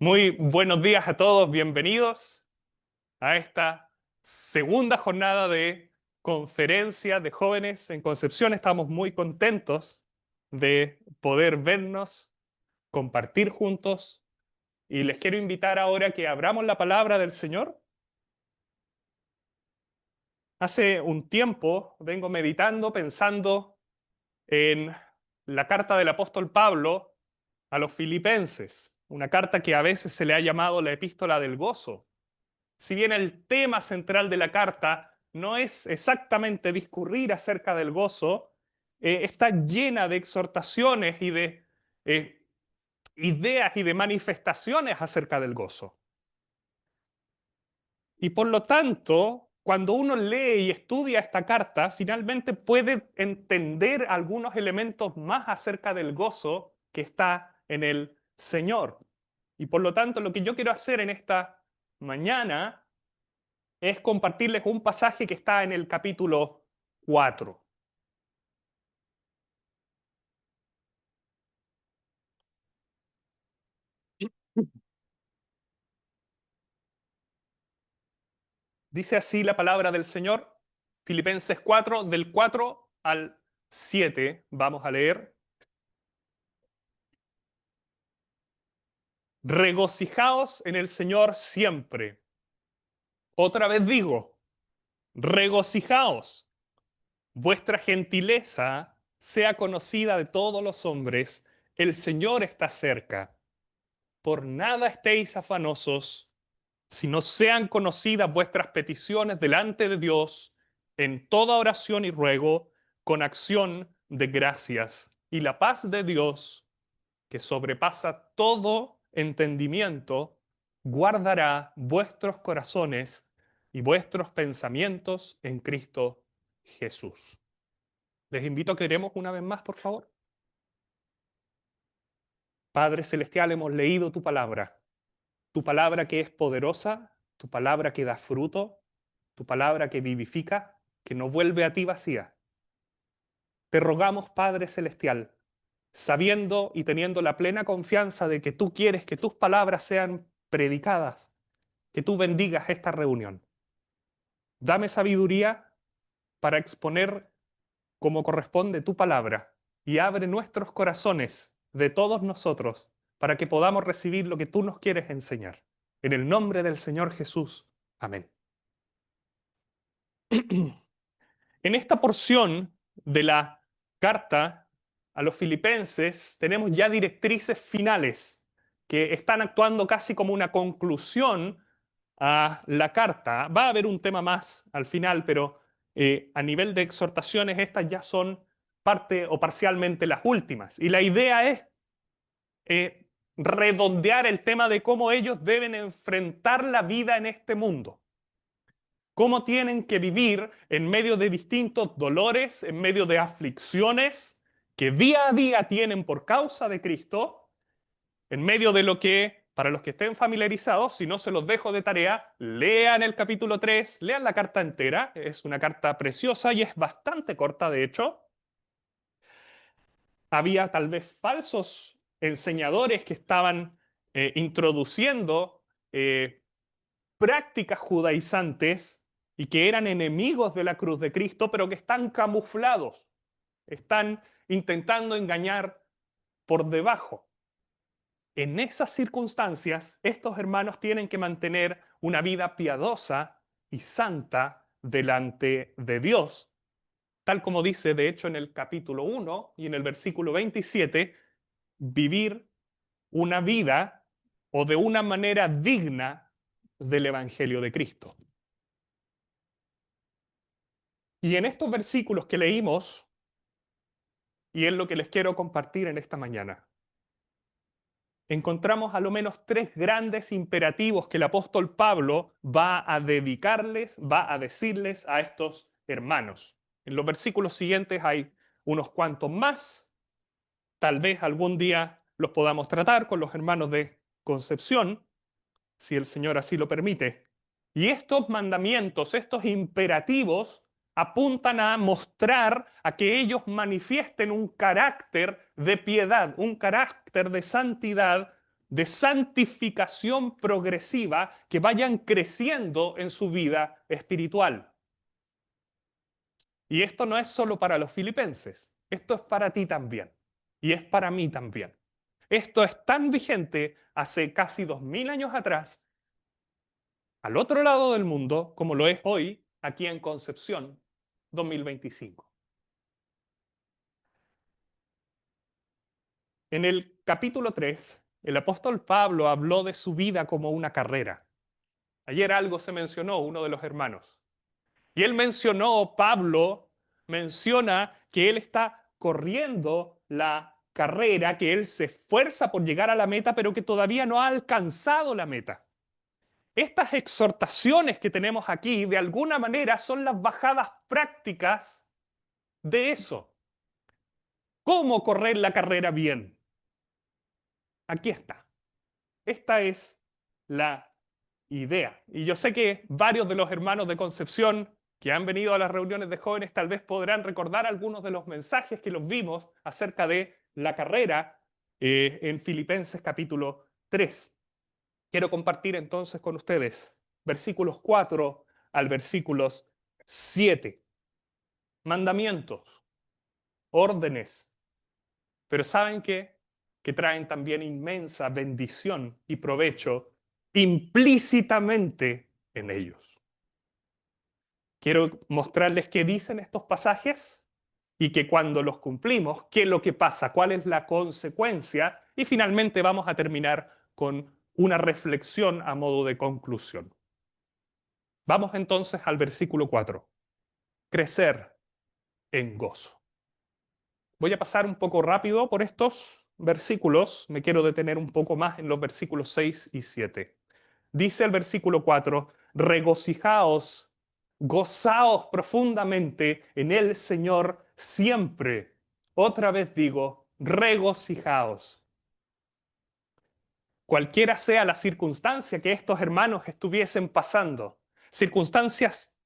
Muy buenos días a todos, bienvenidos a esta segunda jornada de conferencia de jóvenes en Concepción. Estamos muy contentos de poder vernos, compartir juntos y les quiero invitar ahora a que abramos la palabra del Señor. Hace un tiempo vengo meditando, pensando en la carta del apóstol Pablo a los filipenses, una carta que a veces se le ha llamado la epístola del gozo. Si bien el tema central de la carta no es exactamente discurrir acerca del gozo, está llena de exhortaciones y de eh, ideas y de manifestaciones acerca del gozo. Y por lo tanto, cuando uno lee y estudia esta carta, finalmente puede entender algunos elementos más acerca del gozo que está en el Señor. Y por lo tanto, lo que yo quiero hacer en esta mañana es compartirles un pasaje que está en el capítulo 4. Dice así la palabra del Señor, Filipenses 4, del 4 al 7, vamos a leer. Regocijaos en el Señor siempre. Otra vez digo, regocijaos. Vuestra gentileza sea conocida de todos los hombres. El Señor está cerca. Por nada estéis afanosos, sino sean conocidas vuestras peticiones delante de Dios en toda oración y ruego, con acción de gracias. Y la paz de Dios, que sobrepasa todo entendimiento, guardará vuestros corazones y vuestros pensamientos en Cristo Jesús. Les invito a que oremos una vez más, por favor. Padre Celestial, hemos leído tu palabra que es poderosa, tu palabra que da fruto, tu palabra que vivifica, que no vuelve a ti vacía. Te rogamos, Padre Celestial, sabiendo y teniendo la plena confianza de que tú quieres que tus palabras sean predicadas, que tú bendigas esta reunión. Dame sabiduría para exponer como corresponde tu palabra y abre nuestros corazones de todos nosotros para que podamos recibir lo que tú nos quieres enseñar. En el nombre del Señor Jesús. Amén. En esta porción de la carta a los filipenses tenemos ya directrices finales que están actuando casi como una conclusión a la carta. Va a haber un tema más al final, pero a nivel de exhortaciones estas ya son parte o parcialmente las últimas. Y la idea es eh, redondear el tema de cómo ellos deben enfrentar la vida en este mundo, cómo tienen que vivir en medio de distintos dolores, en medio de aflicciones que día a día tienen por causa de Cristo, en medio de lo que, para los que estén familiarizados, si no se los dejo de tarea, lean el capítulo 3, lean la carta entera, es una carta preciosa y es bastante corta de hecho. Había tal vez falsos enseñadores que estaban introduciendo prácticas judaizantes y que eran enemigos de la cruz de Cristo, pero que están camuflados, están intentando engañar por debajo. En esas circunstancias, estos hermanos tienen que mantener una vida piadosa y santa delante de Dios, tal como dice de hecho en el capítulo 1 y en el versículo 27, vivir una vida o de una manera digna del Evangelio de Cristo. Y en estos versículos que leímos, y es lo que les quiero compartir en esta mañana, encontramos a lo menos tres grandes imperativos que el apóstol Pablo va a dedicarles, va a decirles a estos hermanos. En los versículos siguientes hay unos cuantos más, tal vez algún día los podamos tratar con los hermanos de Concepción, si el Señor así lo permite. Y estos mandamientos, estos imperativos, apuntan a mostrar a que ellos manifiesten un carácter de piedad, un carácter de santidad de santificación progresiva, que vayan creciendo en su vida espiritual. Y esto no es solo para los filipenses, esto es para ti también. Y es para mí también. Esto es tan vigente hace casi 2000 años atrás, al otro lado del mundo, como lo es hoy, aquí en Concepción, 2025. En el capítulo 3, el apóstol Pablo habló de su vida como una carrera. Ayer algo se mencionó, uno de los hermanos. Y él mencionó, Pablo menciona que él está corriendo la carrera, que él se esfuerza por llegar a la meta, pero que todavía no ha alcanzado la meta. Estas exhortaciones que tenemos aquí, de alguna manera, son las bajadas prácticas de eso. ¿Cómo correr la carrera bien? Aquí está. Esta es la idea. Y yo sé que varios de los hermanos de Concepción que han venido a las reuniones de jóvenes tal vez podrán recordar algunos de los mensajes que los vimos acerca de la carrera en Filipenses capítulo 3. Quiero compartir entonces con ustedes versículos 4 al versículos 7. Mandamientos, órdenes, pero ¿saben qué? Que traen también inmensa bendición y provecho implícitamente en ellos. Quiero mostrarles qué dicen estos pasajes y que cuando los cumplimos, qué es lo que pasa, cuál es la consecuencia, y finalmente vamos a terminar con una reflexión a modo de conclusión. Vamos entonces al versículo 4. Crecer en gozo. Voy a pasar un poco rápido por estos versículos, me quiero detener un poco más en los versículos 6 y 7. Dice el versículo 4, regocijaos, gozaos profundamente en el Señor siempre. Otra vez digo, regocijaos. Cualquiera sea la circunstancia que estos hermanos estuviesen pasando, circunstancias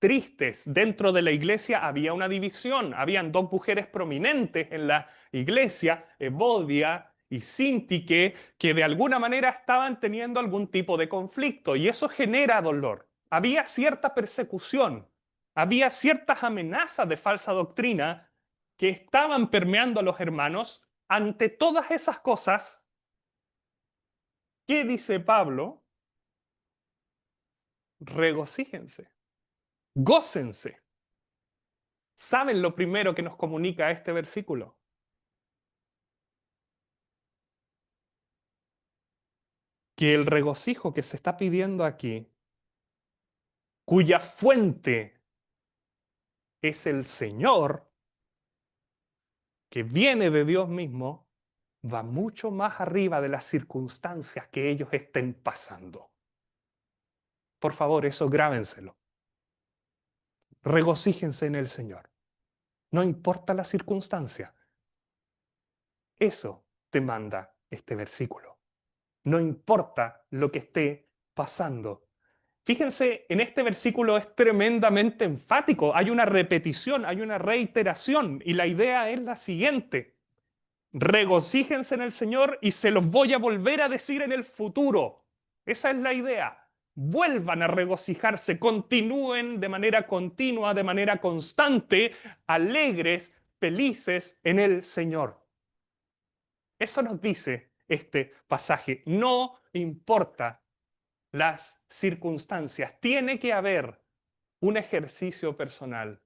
tristes. Dentro de la iglesia había una división, habían dos mujeres prominentes en la iglesia, Evodia y Sintique, que de alguna manera estaban teniendo algún tipo de conflicto y eso genera dolor. Había cierta persecución, había ciertas amenazas de falsa doctrina que estaban permeando a los hermanos. Ante todas esas cosas, ¿qué dice Pablo? Regocíjense, gócense. ¿Saben lo primero que nos comunica este versículo? Que el regocijo que se está pidiendo aquí, cuya fuente es el Señor, que viene de Dios mismo, va mucho más arriba de las circunstancias que ellos estén pasando. Por favor, eso grábenselo. Regocíjense en el Señor. No importa la circunstancia. Eso te manda este versículo. No importa lo que esté pasando. Fíjense, en este versículo es tremendamente enfático. Hay una repetición, hay una reiteración. Y la idea es la siguiente. Regocíjense en el Señor y se los voy a volver a decir en el futuro. Esa es la idea. Vuelvan a regocijarse, continúen de manera continua, de manera constante, alegres, felices en el Señor. Eso nos dice este pasaje. No importa las circunstancias, tiene que haber un ejercicio personal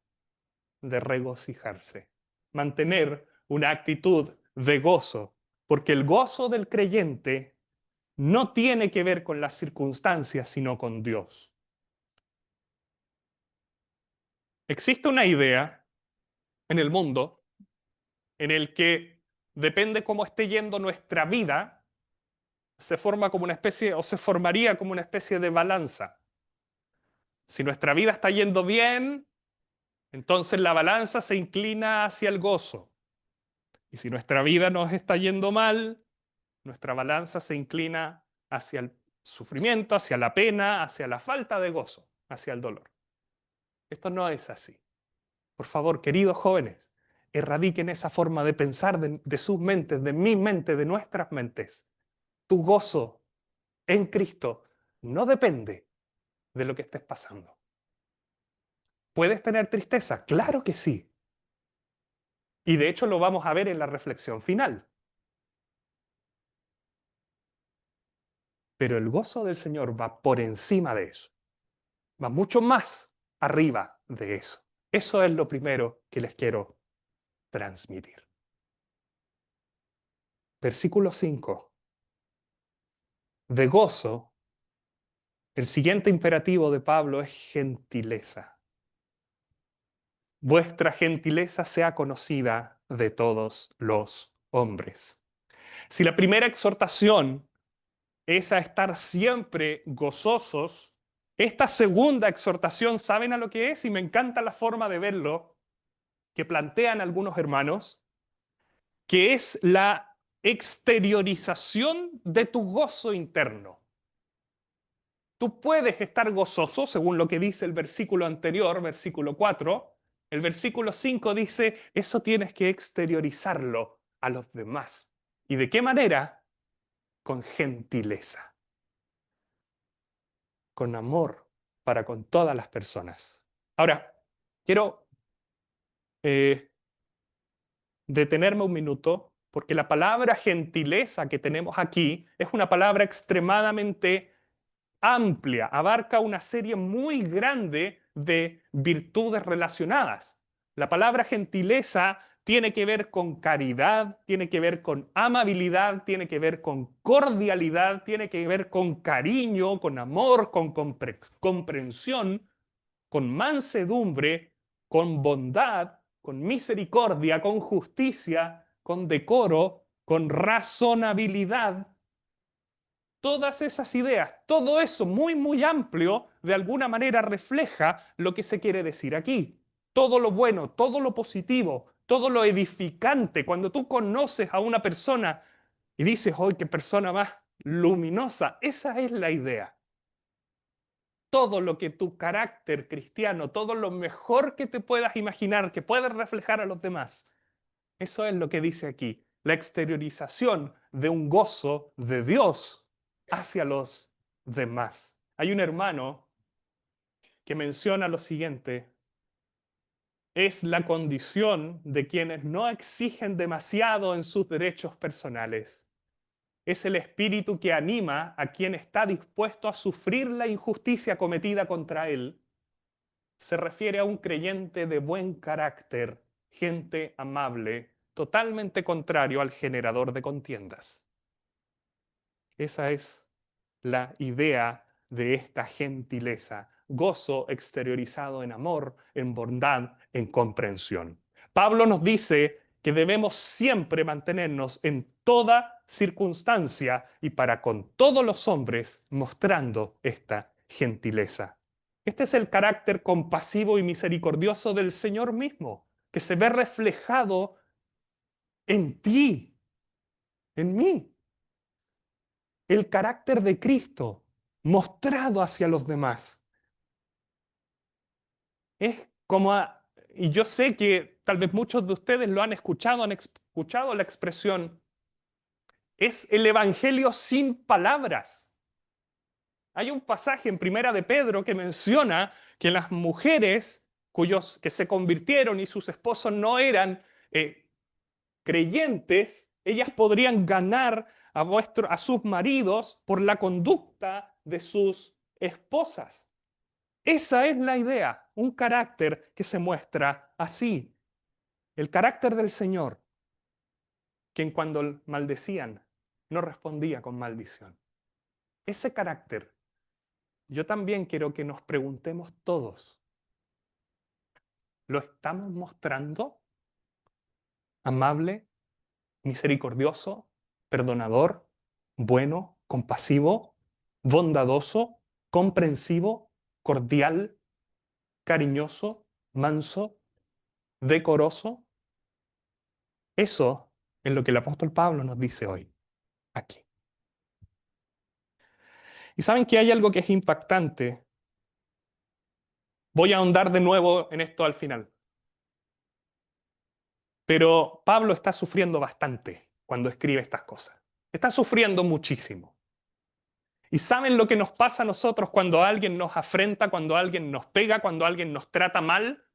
de regocijarse, mantener una actitud de gozo, porque el gozo del creyente no tiene que ver con las circunstancias, sino con Dios. Existe una idea en el mundo en el que depende cómo esté yendo nuestra vida, se forma como una especie, o se formaría como una especie de balanza. Si nuestra vida está yendo bien, entonces la balanza se inclina hacia el gozo. Y si nuestra vida nos está yendo mal, nuestra balanza se inclina hacia el sufrimiento, hacia la pena, hacia la falta de gozo, hacia el dolor. Esto no es así. Por favor, queridos jóvenes, erradiquen esa forma de pensar de sus mentes, de mi mente, de nuestras mentes. Tu gozo en Cristo no depende de lo que estés pasando. ¿Puedes tener tristeza? Claro que sí. Y de hecho lo vamos a ver en la reflexión final. Pero el gozo del Señor va por encima de eso. Va mucho más arriba de eso. Eso es lo primero que les quiero transmitir. Versículo 5. De gozo, el siguiente imperativo de Pablo es gentileza. Vuestra gentileza sea conocida de todos los hombres. Si la primera exhortación es a estar siempre gozosos, esta segunda exhortación, ¿saben a lo que es? Y me encanta la forma de verlo que plantean algunos hermanos, que es la exteriorización de tu gozo interno. Tú puedes estar gozoso, según lo que dice el versículo anterior, versículo 4. El versículo 5 dice, eso tienes que exteriorizarlo a los demás. ¿Y de qué manera? Con gentileza, con amor para con todas las personas. Ahora, quiero eh, detenerme un minuto porque la palabra gentileza que tenemos aquí es una palabra extremadamente amplia, abarca una serie muy grande de virtudes relacionadas. La palabra gentileza tiene que ver con caridad, tiene que ver con amabilidad, tiene que ver con cordialidad, tiene que ver con cariño, con amor, con comprensión, con mansedumbre, con bondad, con misericordia, con justicia, con decoro, con razonabilidad. Todas esas ideas, todo eso muy, muy amplio, de alguna manera refleja lo que se quiere decir aquí. Todo lo bueno, todo lo positivo, todo lo edificante. Cuando tú conoces a una persona y dices, ¡oh, qué persona más luminosa! Esa es la idea. Todo lo que tu carácter cristiano, todo lo mejor que te puedas imaginar, que puedes reflejar a los demás. Eso es lo que dice aquí, la exteriorización de un gozo de Dios hacia los demás. Hay un hermano que menciona lo siguiente: es la condición de quienes no exigen demasiado en sus derechos personales. Es el espíritu que anima a quien está dispuesto a sufrir la injusticia cometida contra él. Se refiere a un creyente de buen carácter, gente amable, totalmente contrario al generador de contiendas. Esa es la idea de esta gentileza, gozo exteriorizado en amor, en bondad, en comprensión. Pablo nos dice que debemos siempre mantenernos en toda circunstancia y para con todos los hombres mostrando esta gentileza. Este es el carácter compasivo y misericordioso del Señor mismo, que se ve reflejado en ti, en mí. El carácter de Cristo mostrado hacia los demás. Es como, y yo sé que tal vez muchos de ustedes lo han escuchado la expresión, es el evangelio sin palabras. Hay un pasaje en Primera de Pedro que menciona que las mujeres que se convirtieron y sus esposos no eran creyentes, ellas podrían ganar a sus maridos por la conducta de sus esposas. Esa es la idea, un carácter que se muestra así. El carácter del Señor, quien cuando maldecían no respondía con maldición. Ese carácter, yo también quiero que nos preguntemos todos, ¿lo estamos mostrando? ¿Amable, misericordioso, perdonador, bueno, compasivo, bondadoso, comprensivo, cordial, cariñoso, manso, decoroso? Eso es lo que el apóstol Pablo nos dice hoy, aquí. Y saben que hay algo que es impactante. Voy a ahondar de nuevo en esto al final. Pero Pablo está sufriendo bastante cuando escribe estas cosas. está sufriendo muchísimo. ¿Y saben lo que nos pasa a nosotros cuando alguien nos afrenta, cuando alguien nos pega, cuando alguien nos trata mal?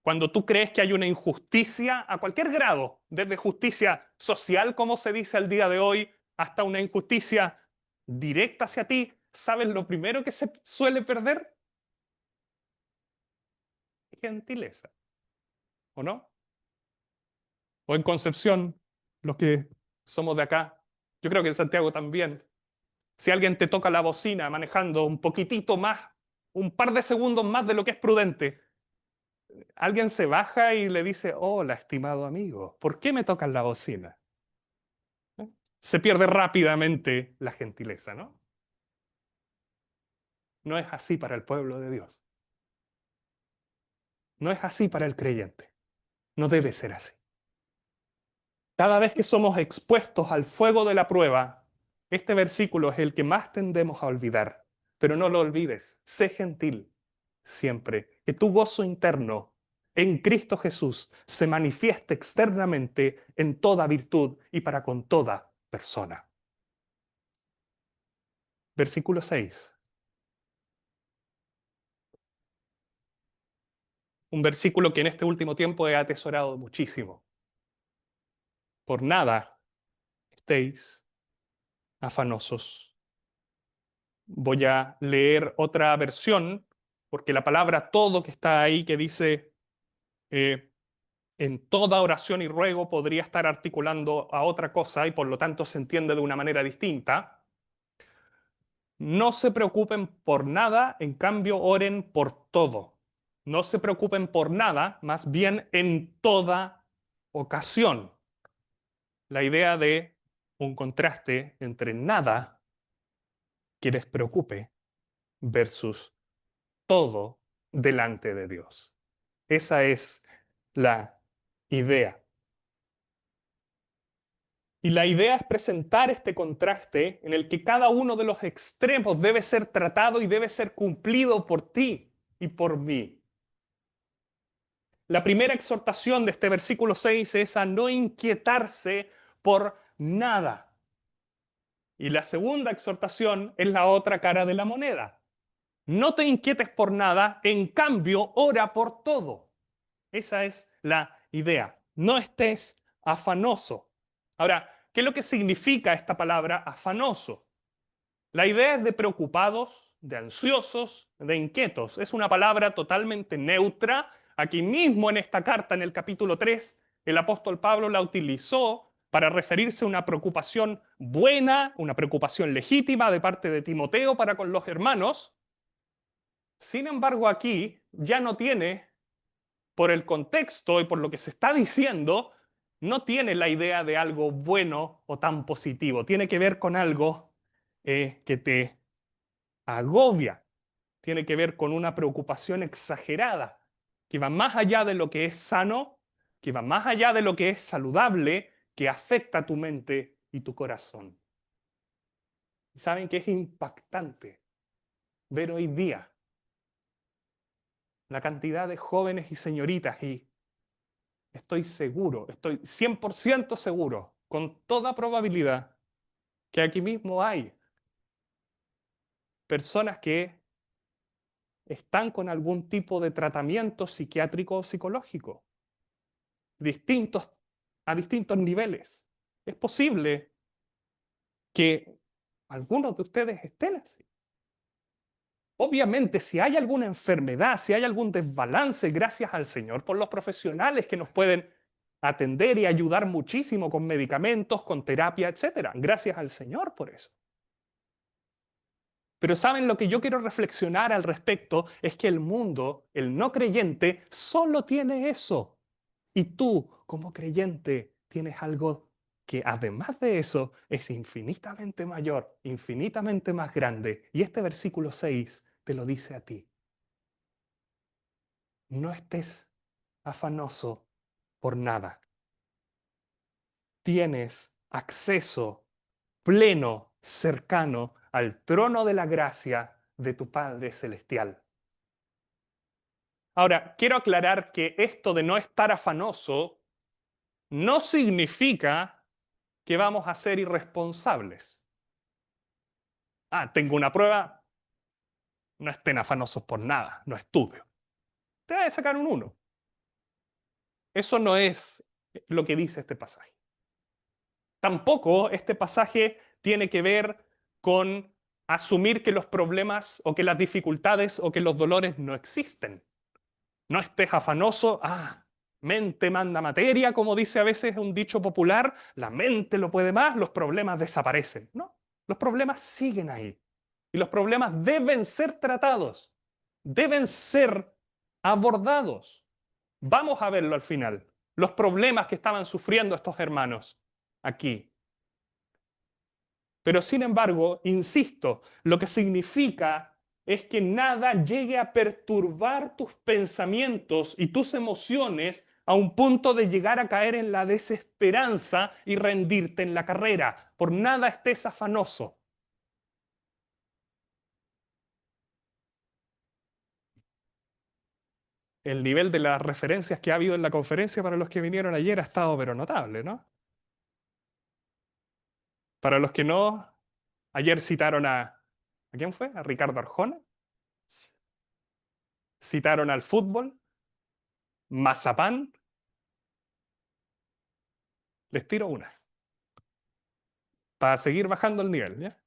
Cuando tú crees que hay una injusticia a cualquier grado, desde justicia social, como se dice al día de hoy, hasta una injusticia directa hacia ti, ¿sabes lo primero que se suele perder? Gentileza, ¿o no? O en Concepción, los que somos de acá, yo creo que en Santiago también. Si alguien te toca la bocina manejando un poquitito más, un par de segundos más de lo que es prudente, alguien se baja y le dice, hola, estimado amigo, ¿por qué me tocas la bocina? ¿Eh? Se pierde rápidamente la gentileza, ¿no? No es así para el pueblo de Dios. No es así para el creyente. No debe ser así. Cada vez que somos expuestos al fuego de la prueba, este versículo es el que más tendemos a olvidar. Pero no lo olvides, sé gentil siempre, que tu gozo interno en Cristo Jesús se manifieste externamente en toda virtud y para con toda persona. Versículo 6. Un versículo que en este último tiempo he atesorado muchísimo. Por nada estéis afanosos. Voy a leer otra versión, porque la palabra todo que está ahí, que dice eh, en toda oración y ruego, podría estar articulando a otra cosa y por lo tanto se entiende de una manera distinta. No se preocupen por nada, en cambio oren por todo. No se preocupen por nada, más bien en toda ocasión. La idea de un contraste entre nada que les preocupe versus todo delante de Dios. Esa es la idea. Y la idea es presentar este contraste en el que cada uno de los extremos debe ser tratado y debe ser cumplido por ti y por mí. La primera exhortación de este versículo 6 es a no inquietarse por nada. Y la segunda exhortación es la otra cara de la moneda. No te inquietes por nada, en cambio, ora por todo. Esa es la idea. No estés afanoso. Ahora, ¿qué es lo que significa esta palabra afanoso? La idea es de preocupados, de ansiosos, de inquietos. Es una palabra totalmente neutra. Aquí mismo en esta carta, en el capítulo 3, el apóstol Pablo la utilizó para referirse a una preocupación buena, una preocupación legítima de parte de Timoteo para con los hermanos. Sin embargo, aquí ya no tiene, por el contexto y por lo que se está diciendo, no tiene la idea de algo bueno o tan positivo. Tiene que ver con algo que te agobia. Tiene que ver con una preocupación exagerada, que va más allá de lo que es sano, que va más allá de lo que es saludable, que afecta tu mente y tu corazón. Y saben que es impactante ver hoy día la cantidad de jóvenes y señoritas, y estoy seguro, estoy 100% seguro, con toda probabilidad, que aquí mismo hay personas que están con algún tipo de tratamiento psiquiátrico o psicológico, distintos, a distintos niveles. Es posible que algunos de ustedes estén así. Obviamente, si hay alguna enfermedad, si hay algún desbalance, gracias al Señor por los profesionales que nos pueden atender y ayudar muchísimo con medicamentos, con terapia, etcétera. Gracias al Señor por eso. Pero saben, lo que yo quiero reflexionar al respecto es que el mundo, el no creyente, solo tiene eso. Y tú, como creyente, tienes algo que además de eso es infinitamente mayor, infinitamente más grande. Y este versículo 6 te lo dice a ti. No estés afanoso por nada. Tienes acceso pleno, cercano al trono de la gracia de tu Padre Celestial. Ahora, quiero aclarar que esto de no estar afanoso no significa que vamos a ser irresponsables. Tengo una prueba, no estén afanosos por nada, no estudio. Te vas a sacar un 1. Eso no es lo que dice este pasaje. Tampoco este pasaje tiene que ver con asumir que los problemas o que las dificultades o que los dolores no existen. No estés afanoso. Mente manda materia, como dice a veces un dicho popular. La mente lo puede más, los problemas desaparecen. No, los problemas siguen ahí. Y los problemas deben ser tratados, deben ser abordados. Vamos a verlo al final. Los problemas que estaban sufriendo estos hermanos aquí. Pero sin embargo, insisto, lo que significa es que nada llegue a perturbar tus pensamientos y tus emociones a un punto de llegar a caer en la desesperanza y rendirte en la carrera. Por nada estés afanoso. El nivel de las referencias que ha habido en la conferencia para los que vinieron ayer ha estado pero notable, ¿no? Para los que no, ayer citaron ¿a quién fue? ¿A Ricardo Arjona? Citaron al fútbol, Mazapán. Les tiro una, para seguir bajando el nivel, ¿ya?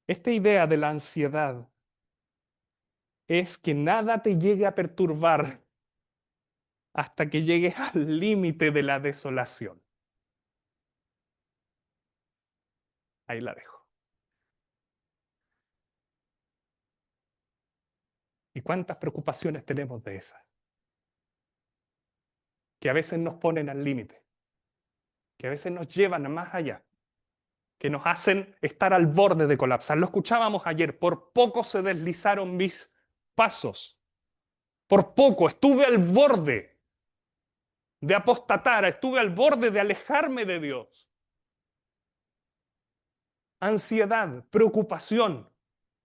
Esta idea de la ansiedad es que nada te llegue a perturbar hasta que llegues al límite de la desolación. Ahí la dejo. ¿Y cuántas preocupaciones tenemos de esas? Que a veces nos ponen al límite, que a veces nos llevan a más allá, que nos hacen estar al borde de colapsar. Lo escuchábamos ayer, por poco se deslizaron mis pasos, por poco estuve al borde de apostatar, estuve al borde de alejarme de Dios. Ansiedad, preocupación,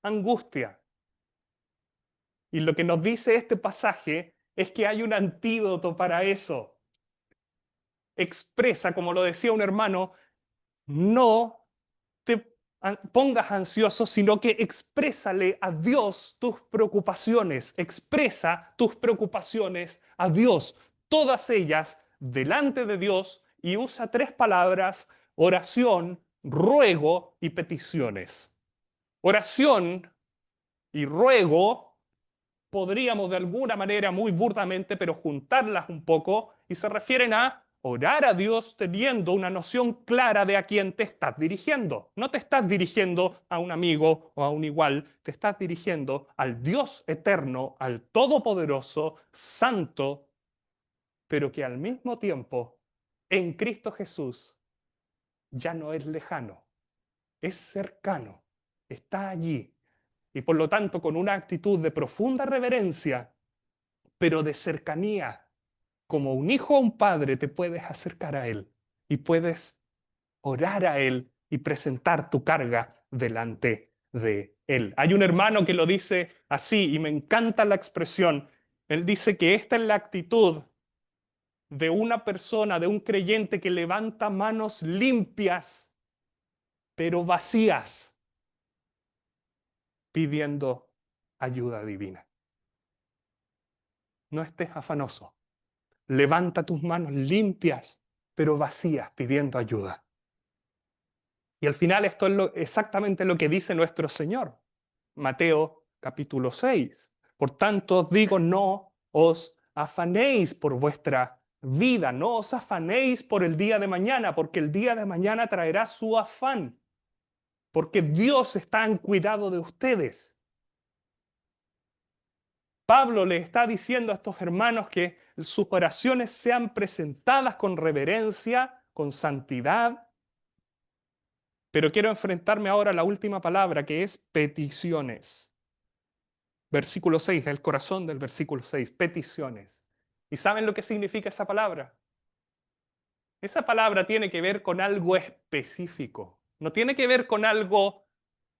angustia. Y lo que nos dice este pasaje es que hay un antídoto para eso. Expresa, como lo decía un hermano, no te pongas ansioso, sino que exprésale a Dios tus preocupaciones. Expresa tus preocupaciones a Dios, todas ellas delante de Dios, y usa 3 palabras: oración, ruego y peticiones. Oración y ruego podríamos de alguna manera, muy burdamente, pero juntarlas un poco, y se refieren a orar a Dios teniendo una noción clara de a quién te estás dirigiendo. No te estás dirigiendo a un amigo o a un igual, te estás dirigiendo al Dios eterno, al Todopoderoso, Santo, pero que al mismo tiempo, en Cristo Jesús, ya no es lejano, es cercano, está allí. Y por lo tanto, con una actitud de profunda reverencia, pero de cercanía, como un hijo o un padre, te puedes acercar a Él y puedes orar a Él y presentar tu carga delante de Él. Hay un hermano que lo dice así y me encanta la expresión. Él dice que esta es la actitud de una persona, de un creyente que levanta manos limpias, pero vacías, pidiendo ayuda divina. No estés afanoso. Levanta tus manos limpias, pero vacías, pidiendo ayuda. Y al final esto es exactamente lo que dice nuestro Señor. Mateo capítulo 6. Por tanto os digo, no os afanéis por vuestra vida, no os afanéis por el día de mañana, porque el día de mañana traerá su afán, porque Dios está en cuidado de ustedes. Pablo le está diciendo a estos hermanos que sus oraciones sean presentadas con reverencia, con santidad. Pero quiero enfrentarme ahora a la última palabra, que es peticiones. Versículo 6, el corazón del versículo 6, peticiones. ¿Y saben lo que significa esa palabra? Esa palabra tiene que ver con algo específico. No tiene que ver con algo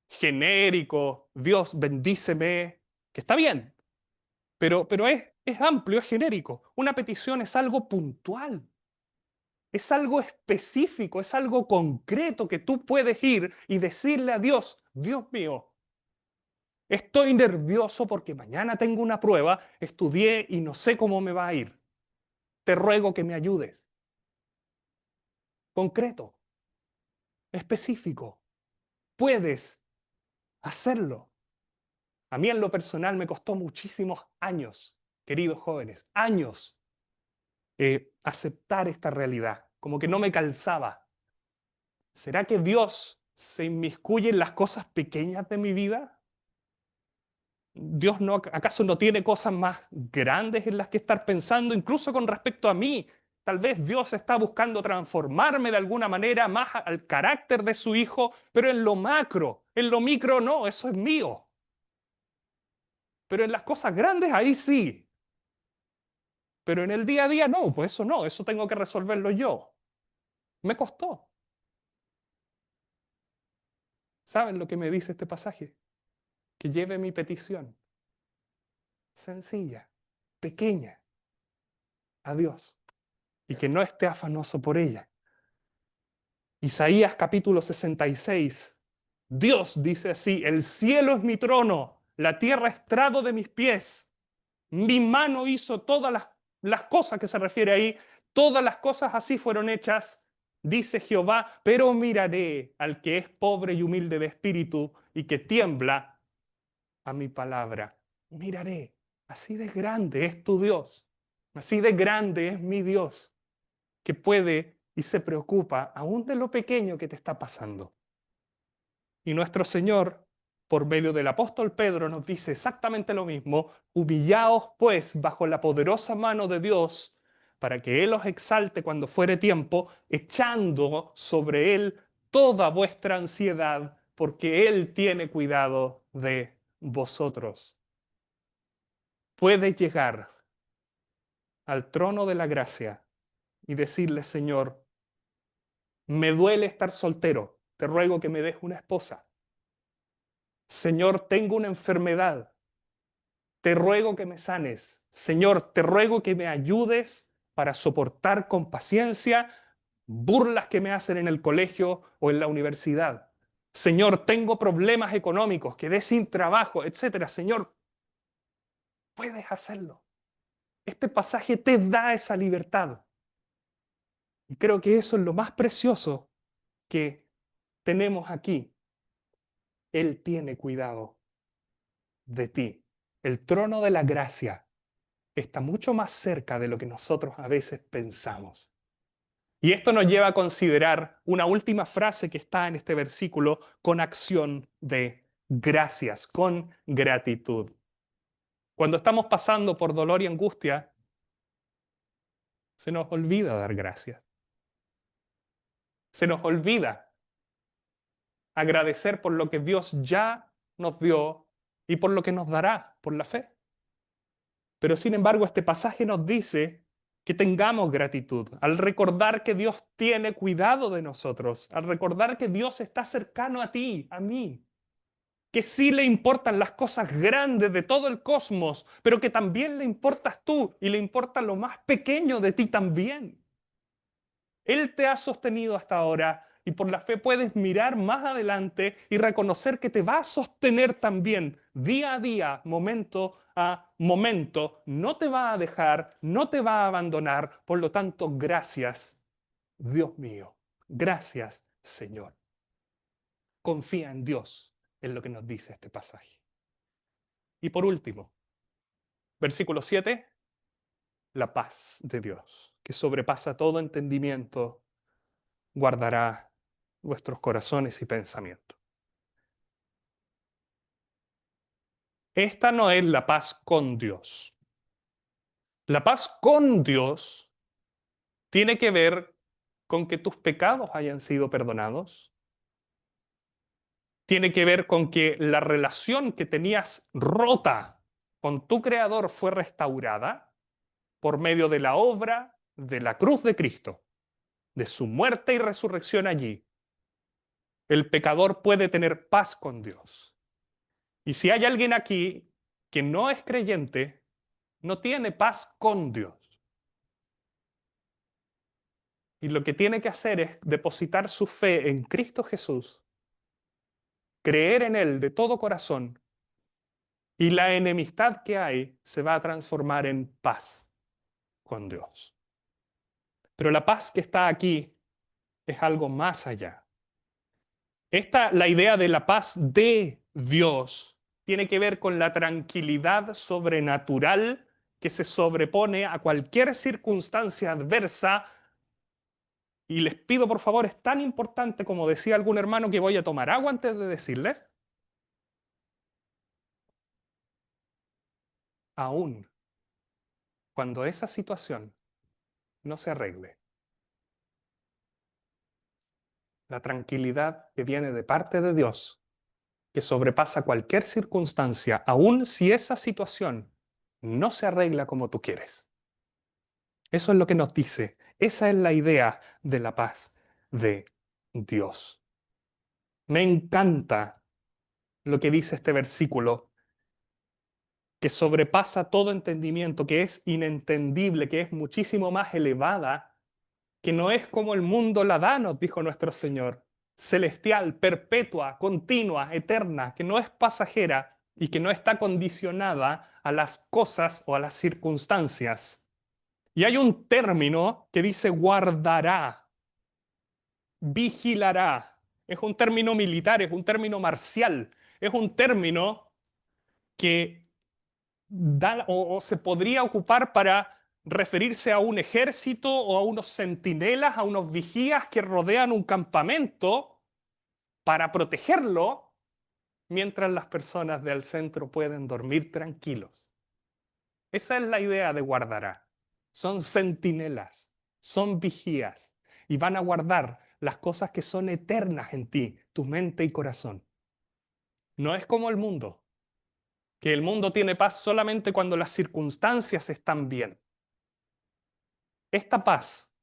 genérico, Dios bendíceme, que está bien, pero es amplio, es genérico. Una petición es algo puntual. Es algo específico, es algo concreto que tú puedes ir y decirle a Dios, Dios mío, estoy nervioso porque mañana tengo una prueba, estudié y no sé cómo me va a ir. Te ruego que me ayudes. Concreto, específico. Puedes hacerlo. A mí en lo personal me costó muchísimos años, queridos jóvenes, años, aceptar esta realidad. Como que no me calzaba. ¿Será que Dios se inmiscuye en las cosas pequeñas de mi vida? ¿Dios no, acaso no tiene cosas más grandes en las que estar pensando, incluso con respecto a mí? Tal vez Dios está buscando transformarme de alguna manera más al carácter de su Hijo, pero en lo macro, en lo micro no, eso es mío. Pero en las cosas grandes ahí sí. Pero en el día a día no, eso tengo que resolverlo yo. Me costó. ¿Saben lo que me dice este pasaje? Que lleve mi petición sencilla, pequeña, a Dios y que no esté afanoso por ella. Isaías capítulo 66. Dios dice así, el cielo es mi trono, la tierra estrado de mis pies. Mi mano hizo todas las cosas que se refiere ahí, todas las cosas así fueron hechas, dice Jehová, pero miraré al que es pobre y humilde de espíritu y que tiembla a mi palabra. Miraré, así de grande es tu Dios, así de grande es mi Dios, que puede y se preocupa aún de lo pequeño que te está pasando. Y nuestro Señor, por medio del apóstol Pedro, nos dice exactamente lo mismo. Humillaos pues bajo la poderosa mano de Dios, para que Él os exalte cuando fuere tiempo, echando sobre Él toda vuestra ansiedad, porque Él tiene cuidado de vosotros. Puedes llegar al trono de la gracia y decirle, Señor, me duele estar soltero, te ruego que me des una esposa. Señor, tengo una enfermedad, te ruego que me sanes. Señor, te ruego que me ayudes para soportar con paciencia burlas que me hacen en el colegio o en la universidad. Señor, tengo problemas económicos, quedé sin trabajo, etcétera. Señor, puedes hacerlo. Este pasaje te da esa libertad. Y creo que eso es lo más precioso que tenemos aquí. Él tiene cuidado de ti. El trono de la gracia está mucho más cerca de lo que nosotros a veces pensamos. Y esto nos lleva a considerar una última frase que está en este versículo con acción de gracias, con gratitud. Cuando estamos pasando por dolor y angustia, se nos olvida dar gracias. Se nos olvida agradecer por lo que Dios ya nos dio y por lo que nos dará por la fe. Pero sin embargo, este pasaje nos dice que tengamos gratitud al recordar que Dios tiene cuidado de nosotros, al recordar que Dios está cercano a ti, a mí, que sí le importan las cosas grandes de todo el cosmos, pero que también le importas tú y le importa lo más pequeño de ti también. Él te ha sostenido hasta ahora y por la fe puedes mirar más adelante y reconocer que te va a sostener también día a día, momento a momento. No te va a dejar, no te va a abandonar. Por lo tanto, gracias, Dios mío. Gracias, Señor. Confía en Dios, en lo que nos dice este pasaje. Y por último, versículo 7, la paz de Dios, que sobrepasa todo entendimiento, guardará vuestros corazones y pensamientos. Esta no es la paz con Dios. La paz con Dios tiene que ver con que tus pecados hayan sido perdonados. Tiene que ver con que la relación que tenías rota con tu Creador fue restaurada por medio de la obra de la cruz de Cristo, de su muerte y resurrección allí. El pecador puede tener paz con Dios. Y si hay alguien aquí que no es creyente, no tiene paz con Dios. Y lo que tiene que hacer es depositar su fe en Cristo Jesús, creer en Él de todo corazón, y la enemistad que hay se va a transformar en paz con Dios. Pero la paz que está aquí es algo más allá. La idea de la paz de Dios tiene que ver con la tranquilidad sobrenatural que se sobrepone a cualquier circunstancia adversa. Y les pido, por favor, es tan importante como decía algún hermano que voy a tomar agua antes de decirles, aún cuando esa situación no se arregle, la tranquilidad que viene de parte de Dios, que sobrepasa cualquier circunstancia, aun si esa situación no se arregla como tú quieres. Eso es lo que nos dice. Esa es la idea de la paz de Dios. Me encanta lo que dice este versículo, que sobrepasa todo entendimiento, que es inentendible, que es muchísimo más elevada, que no es como el mundo la da, nos dijo nuestro Señor, celestial, perpetua, continua, eterna, que no es pasajera y que no está condicionada a las cosas o a las circunstancias. Y hay un término que dice guardará, vigilará. Es un término militar, es un término marcial, es un término que o se podría ocupar para referirse a un ejército o a unos centinelas, a unos vigías que rodean un campamento para protegerlo mientras las personas del centro pueden dormir tranquilos. Esa es la idea de guardará. Son centinelas, son vigías y van a guardar las cosas que son eternas en ti, tu mente y corazón. No es como el mundo, que el mundo tiene paz solamente cuando las circunstancias están bien. Esta paz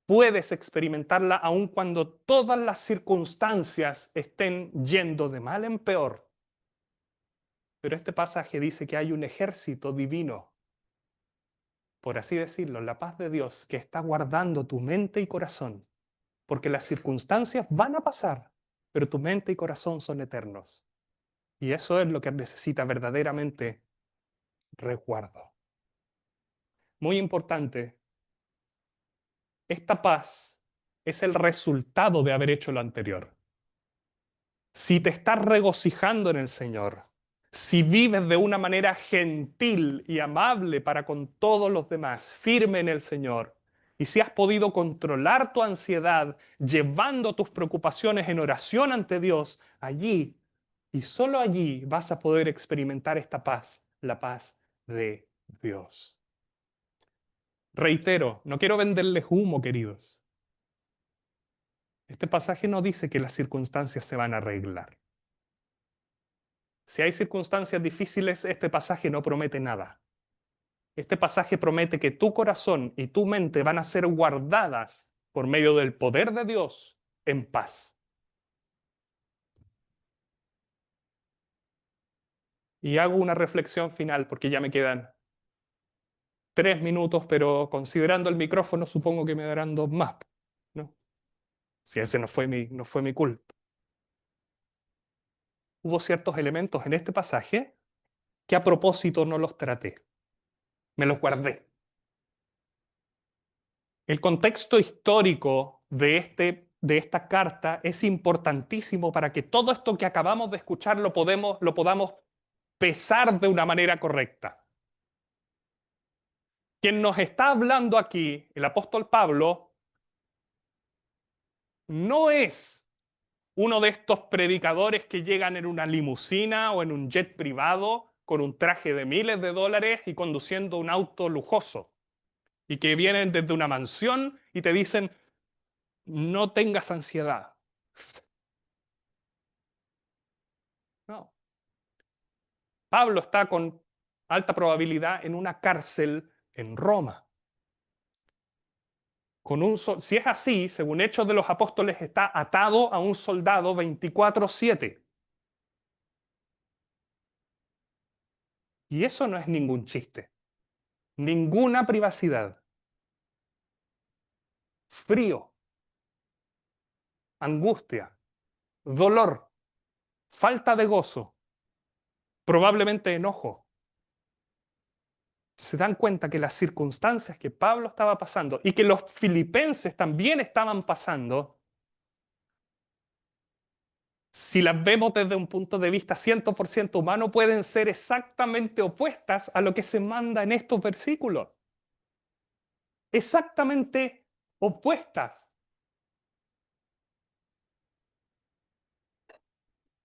puedes experimentarla aun cuando todas las circunstancias estén yendo de mal en peor. Pero este pasaje dice que hay un ejército divino, por así decirlo, la paz de Dios, que está guardando tu mente y corazón, porque las circunstancias van a pasar, pero tu mente y corazón son eternos. Y eso es lo que necesita verdaderamente resguardo. Muy importante, esta paz es el resultado de haber hecho lo anterior. Si te estás regocijando en el Señor, si vives de una manera gentil y amable para con todos los demás, firme en el Señor, y si has podido controlar tu ansiedad llevando tus preocupaciones en oración ante Dios, allí y solo allí vas a poder experimentar esta paz, la paz de Dios. Reitero, no quiero venderles humo, queridos. Este pasaje no dice que las circunstancias se van a arreglar. Si hay circunstancias difíciles, este pasaje no promete nada. Este pasaje promete que tu corazón y tu mente van a ser guardadas por medio del poder de Dios en paz. Y hago una reflexión final porque ya me quedan 3 minutos, pero considerando el micrófono supongo que me darán 2 más, ¿no? Si ese no fue mi culpa. Hubo ciertos elementos en este pasaje que a propósito no los traté, me los guardé. El contexto histórico de esta carta es importantísimo para que todo esto que acabamos de escuchar lo podamos pesar de una manera correcta. Quien nos está hablando aquí, el apóstol Pablo, no es uno de estos predicadores que llegan en una limusina o en un jet privado con un traje de miles de dólares y conduciendo un auto lujoso y que vienen desde una mansión y te dicen, no tengas ansiedad. No. Pablo está con alta probabilidad en una cárcel en Roma. Si es así, según Hechos de los Apóstoles, está atado a un soldado 24/7. Y eso no es ningún chiste, ninguna privacidad. frío, angustia, dolor, falta de gozo, probablemente enojo. Se dan cuenta que las circunstancias que Pablo estaba pasando y que los filipenses también estaban pasando, si las vemos desde un punto de vista 100% humano, pueden ser exactamente opuestas a lo que se manda en estos versículos. Exactamente opuestas.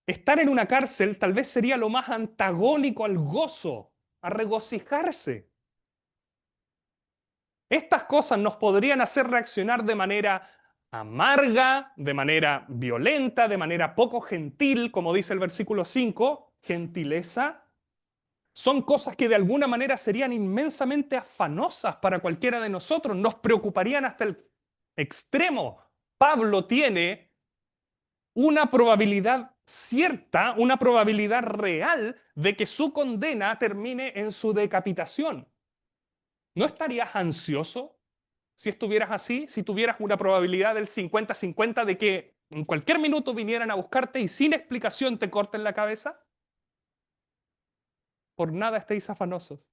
Estar en una cárcel tal vez sería lo más antagónico al gozo, a regocijarse. Estas cosas nos podrían hacer reaccionar de manera amarga, de manera violenta, de manera poco gentil, como dice el versículo 5, gentileza. Son cosas que de alguna manera serían inmensamente afanosas para cualquiera de nosotros, nos preocuparían hasta el extremo. Pablo tiene una probabilidad cierta, una probabilidad real de que su condena termine en su decapitación. ¿No estarías ansioso si estuvieras así? Si tuvieras una probabilidad del 50-50 de que en cualquier minuto vinieran a buscarte y sin explicación te corten la cabeza. Por nada estéis afanosos.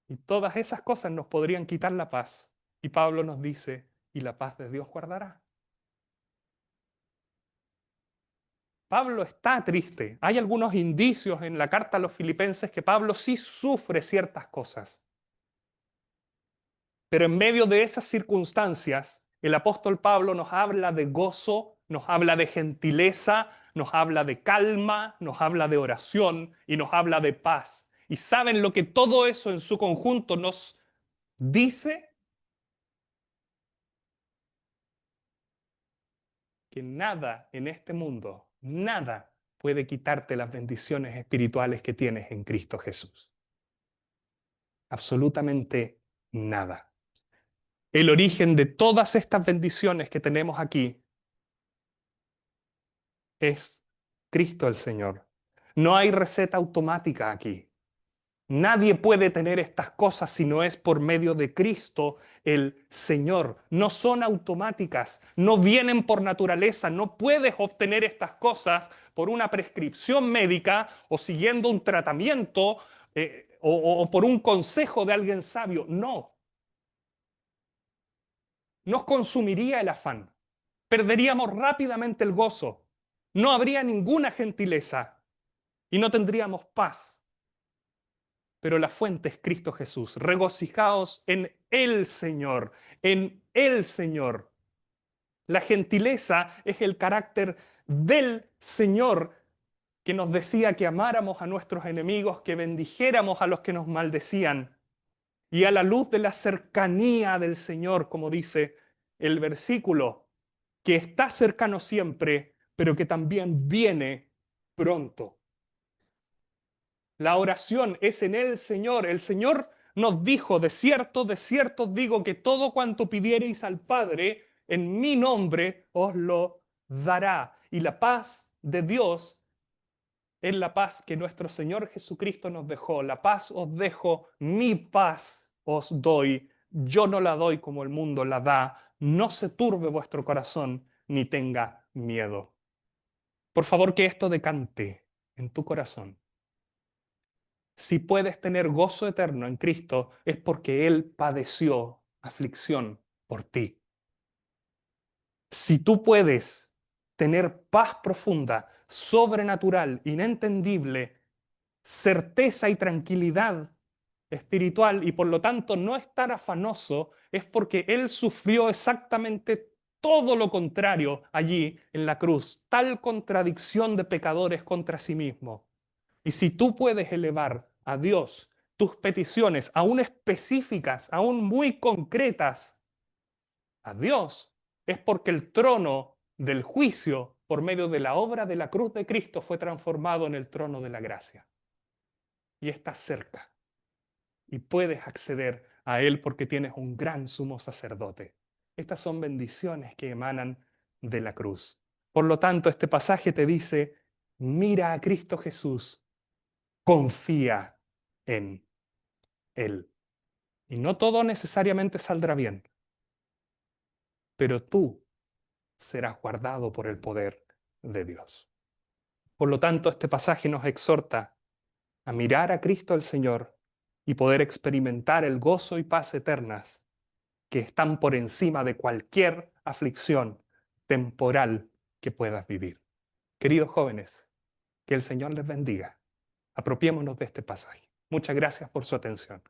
Y todas esas cosas nos podrían quitar la paz. Y Pablo nos dice, y la paz de Dios guardará. Pablo está triste. Hay algunos indicios en la carta a los filipenses que Pablo sí sufre ciertas cosas. Pero en medio de esas circunstancias, el apóstol Pablo nos habla de gozo, nos habla de gentileza, nos habla de calma, nos habla de oración y nos habla de paz. ¿Y saben lo que todo eso en su conjunto nos dice? Que nada en este mundo, nada puede quitarte las bendiciones espirituales que tienes en Cristo Jesús. Absolutamente nada. El origen de todas estas bendiciones que tenemos aquí es Cristo el Señor. No hay receta automática aquí. Nadie puede tener estas cosas si no es por medio de Cristo el Señor. No son automáticas, no vienen por naturaleza. No puedes obtener estas cosas por una prescripción médica o siguiendo un tratamiento o por un consejo de alguien sabio. No, nos consumiría el afán. Perderíamos rápidamente el gozo. No habría ninguna gentileza y no tendríamos paz. Pero la fuente es Cristo Jesús. Regocijaos en el Señor, en el Señor. La gentileza es el carácter del Señor que nos decía que amáramos a nuestros enemigos, que bendijéramos a los que nos maldecían. Y a la luz de la cercanía del Señor, como dice el versículo, que está cercano siempre, pero que también viene pronto. La oración es en el Señor. El Señor nos dijo, de cierto os digo que todo cuanto pidiereis al Padre en mi nombre os lo dará. Y la paz de Dios es la paz que nuestro Señor Jesucristo nos dejó. La paz os dejo, mi paz os doy. Yo no la doy como el mundo la da. No se turbe vuestro corazón ni tenga miedo. Por favor, que esto decante en tu corazón. Si puedes tener gozo eterno en Cristo, es porque Él padeció aflicción por ti. Si tú puedes tener paz profunda, sobrenatural, inentendible, certeza y tranquilidad espiritual y por lo tanto no estar afanoso, es porque Él sufrió exactamente todo lo contrario allí en la cruz, tal contradicción de pecadores contra sí mismo. Y si tú puedes elevar a Dios tus peticiones, aún específicas, aún muy concretas, a Dios, es porque el trono del juicio, por medio de la obra de la cruz de Cristo, fue transformado en el trono de la gracia. Y estás cerca. Y puedes acceder a Él porque tienes un gran sumo sacerdote. Estas son bendiciones que emanan de la cruz. Por lo tanto, este pasaje te dice, mira a Cristo Jesús, confía en Él. Y no todo necesariamente saldrá bien, pero tú serás guardado por el poder de Dios. Por lo tanto, este pasaje nos exhorta a mirar a Cristo el Señor y poder experimentar el gozo y paz eternas que están por encima de cualquier aflicción temporal que puedas vivir. Queridos jóvenes, que el Señor les bendiga. Apropiémonos de este pasaje. Muchas gracias por su atención.